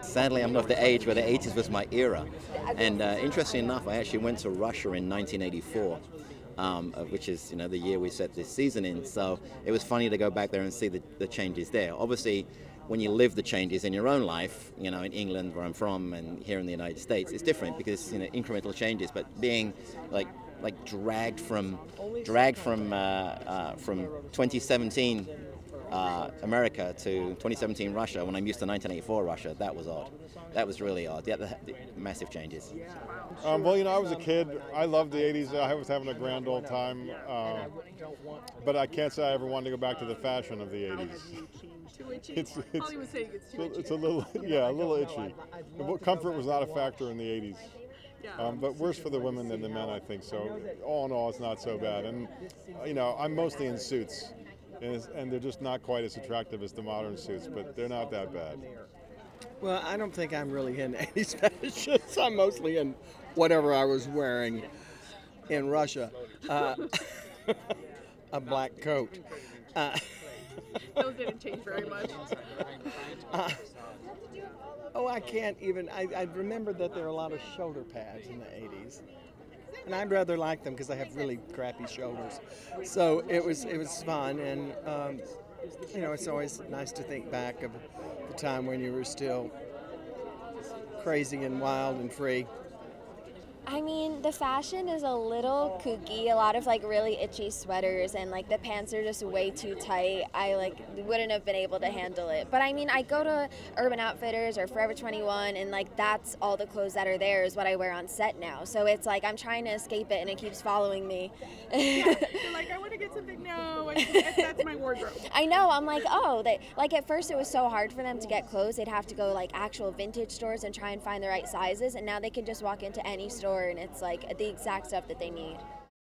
Sadly, I'm not the age where the 80s was my era. And interestingly enough, I actually went to Russia in 1984, which is the year we set this season in. So it was funny to go back there and see the changes there. Obviously, when you live the changes in your own life, in England where I'm from and here in the United States, it's different because incremental changes. But being like dragged from 2017 America to 2017 Russia, when I'm used to 1984 Russia, that was odd. That was really odd. The massive changes. Well, I was a kid. I loved the 80s. I was having a grand old time. But I can't say I ever wanted to go back to the fashion of the 80s. Too itchy. Holly was saying it's too itchy. It's a little itchy. Comfort was not a factor in the 80s. But worse for the women than the men, I think. So all in all, it's not so bad. And, I'm mostly in suits. And they're just not quite as attractive as the modern suits, but they're not that bad. Well, I don't think I'm really in 80s fashions. I'm mostly in whatever I was wearing in Russia. A black coat. Those didn't change very much. I can't even. I remember that there are a lot of shoulder pads in the 80s. And I'd rather like them because I have really crappy shoulders. So it was fun, and it's always nice to think back of the time when you were still crazy and wild and free. I mean, the fashion is a little kooky, a lot of really itchy sweaters, and the pants are just way too tight. I wouldn't have been able to handle it. But I mean, I go to Urban Outfitters or Forever 21, and that's all the clothes that are there is what I wear on set now. So it's I'm trying to escape it and it keeps following me. Yeah, you're I want to get something. No, that's my wardrobe. I know, I'm at first it was so hard for them to get clothes. They'd have to go actual vintage stores and try and find the right sizes, and now they can just walk into any store and it's the exact stuff that they need.